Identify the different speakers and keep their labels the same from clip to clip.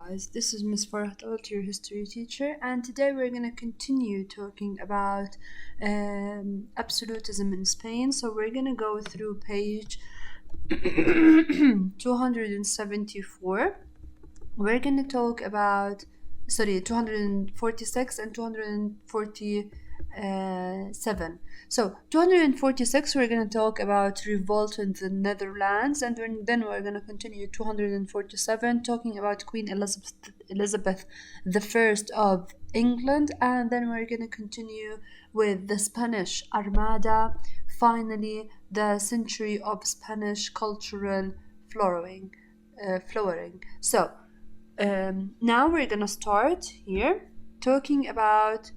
Speaker 1: Guys, this is Miss Farhat, your history teacher, and today we're going to continue talking about absolutism in Spain. So we're going to go through page 274. We're going to talk about, 246 and 247. So 246, we're going to talk about revolt in the Netherlands, and then we're going to continue 247, talking about Queen Elizabeth the First of England, and then we're going to continue with the Spanish Armada, finally the century of Spanish cultural flowering. So now we're gonna start here talking about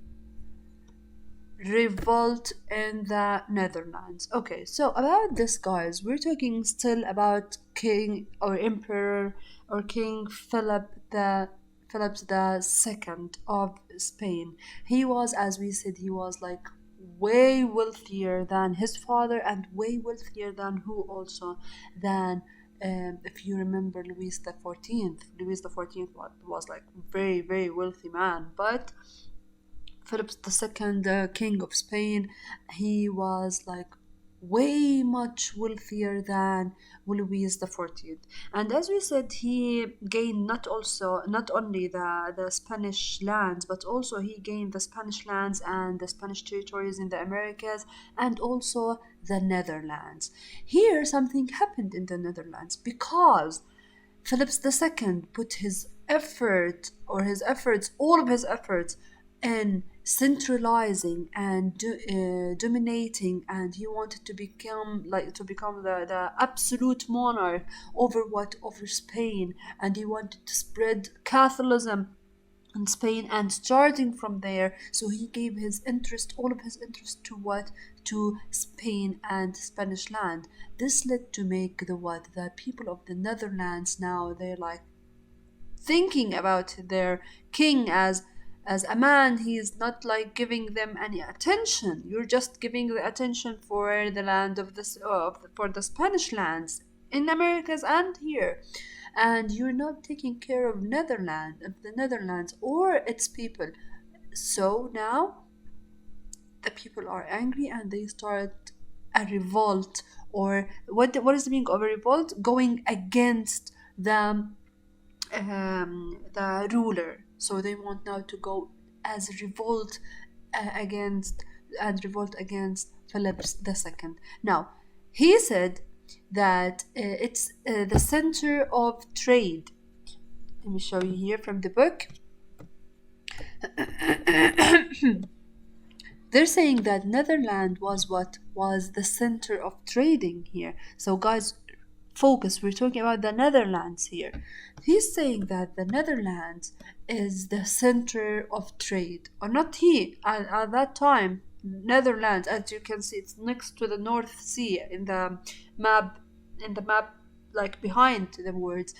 Speaker 1: revolt in the Netherlands. Okay, so about this, guys, we're talking still about King or Emperor or King Philip the Second of Spain. He was, as we said, he was like way wealthier than his father, and way wealthier than who also than if you remember Louis the 14th. Louis the 14th was like very wealthy man, but Philip II, the King of Spain, he was like way much wealthier than Louis the 14th. And as we said, he gained not only the Spanish lands, but also he gained the Spanish lands and the Spanish territories in the Americas, and also the Netherlands. Here something happened in the Netherlands because Philip II put his effort, or his efforts, all of his efforts, in centralizing and dominating, and he wanted to become the absolute monarch over Spain, and he wanted to spread Catholicism in Spain, and starting from there, so he gave his interest, all of his interest, to what? To Spain and Spanish land. This led to make the people of the Netherlands, now they're like thinking about their king as a man. He is not like giving them any attention. You're just giving the attention for the land of this for the Spanish lands in Americas and here, and you're not taking care of the Netherlands or its people. So now the people are angry, and they start a revolt. Or what is the meaning of a revolt? Going against the ruler. So they want now to go as revolt against revolt against Philip II. Now, he said that it's the center of trade. Let me show you here from the book. They're saying that Netherlands was the center of trading here. So guys, focus, we're talking about the Netherlands here. He's saying that the Netherlands is the center of trade, or not he, at that time. Netherlands, as you can see, it's next to the North Sea in the map, like behind the words.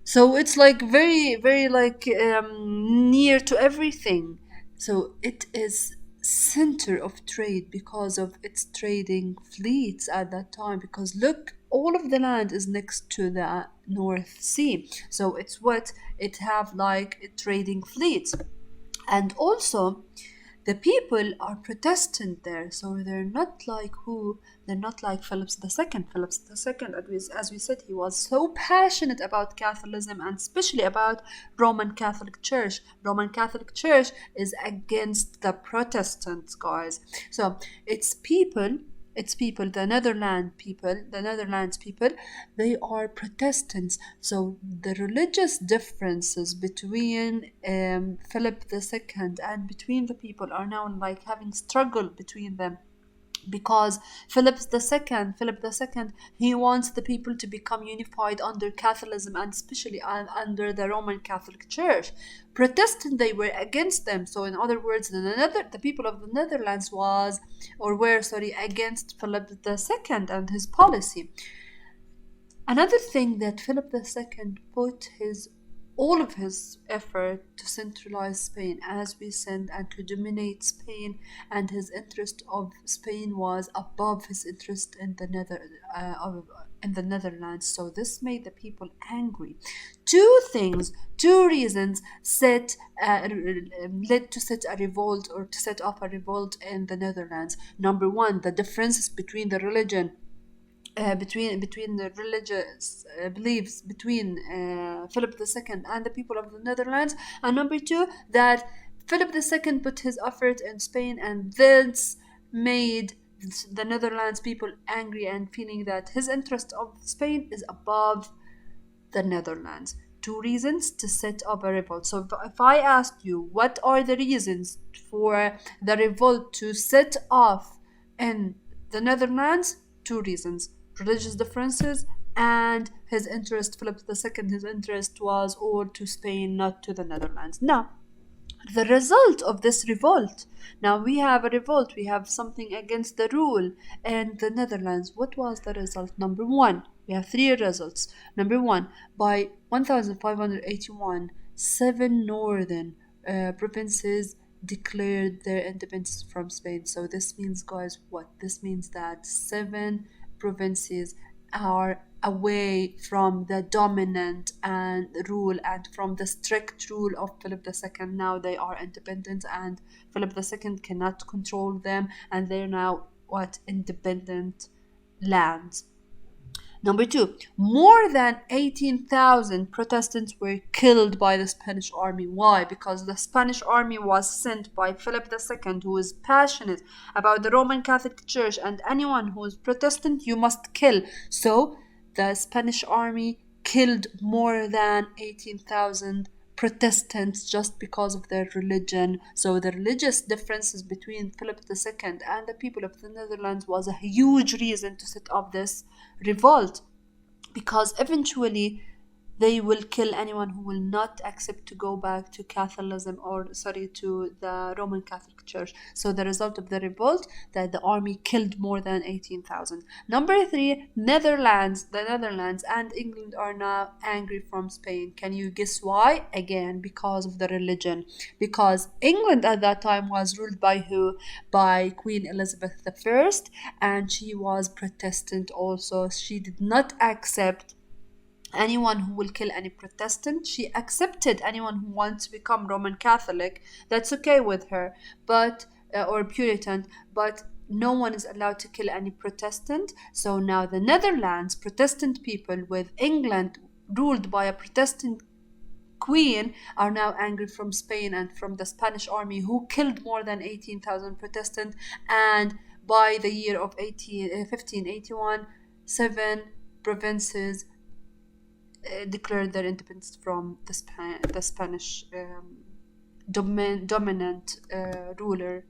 Speaker 1: So it's like very like near to everything. So it is center of trade because of its trading fleets at that time, because look, all of the land is next to the North Sea, so it's what it have like trading fleets. And also the people are Protestant there, so they're not like Philip II. Philip II, as we said, he was so passionate about Catholicism, and especially about Roman Catholic Church. Roman Catholic Church is against the Protestants, guys. So the Netherlands people, they are Protestants. So the religious differences between Philip II and between the people are now like having struggle between them, because Philip II, he wants the people to become unified under Catholicism, and especially under the Roman Catholic Church. Protestant, they were against them. So in other words, the people of the Netherlands were against Philip II and his policy. Another thing that Philip II put all of his effort to centralize Spain, as we said, and to dominate Spain, and his interest of Spain was above his interest in in the Netherlands. So this made the people angry. Two things, two reasons led to set a revolt, or to set up a revolt in the Netherlands. Number one, the differences between the religion, between the religious beliefs between Philip II and the people of the Netherlands, and number two, that Philip II put his effort in Spain, and this made the Netherlands people angry and feeling that his interest of Spain is above the Netherlands. Two reasons to set up a revolt. So if I asked you what are the reasons for the revolt to set off in the Netherlands, two reasons: religious differences and his interest. Philip II, his interest was all to Spain, not to the Netherlands. Now, the result of this revolt. Now we have a revolt, we have something against the rule in the Netherlands. What was the result? Number one, we have three results. Number one, by 1581, seven northern provinces declared their independence from Spain. So this means, guys, what? This means that seven provinces are away from the dominant and rule and from the strict rule of Philip II. Now they are independent, and Philip II cannot control them, and they're now what? Independent lands. Number two, more than 18,000 Protestants were killed by the Spanish army. Why? Because the Spanish army was sent by Philip II, who is passionate about the Roman Catholic Church, and anyone who is Protestant, you must kill. So the Spanish army killed more than 18,000 Protestants just because of their religion. So the religious differences between Philip II and the people of the Netherlands was a huge reason to set up this revolt, because eventually they will kill anyone who will not accept to go back to Catholicism, or sorry, to the Roman Catholic Church. So the result of the revolt, that the army killed more than 18,000. Number three, Netherlands. The Netherlands and England are now angry from Spain. Can you guess why? Again, because of the religion. Because England at that time was ruled by who? By Queen Elizabeth I, and she was Protestant also. She did not accept anyone who will kill any Protestant. She accepted anyone who wants to become Roman Catholic. That's okay with her, but or Puritan, but no one is allowed to kill any Protestant. So now the Netherlands, Protestant people with England ruled by a Protestant queen, are now angry from Spain and from the Spanish army, who killed more than 18,000 Protestants. And by the year of 1581, seven provinces declared their independence from the Spanish dominant ruler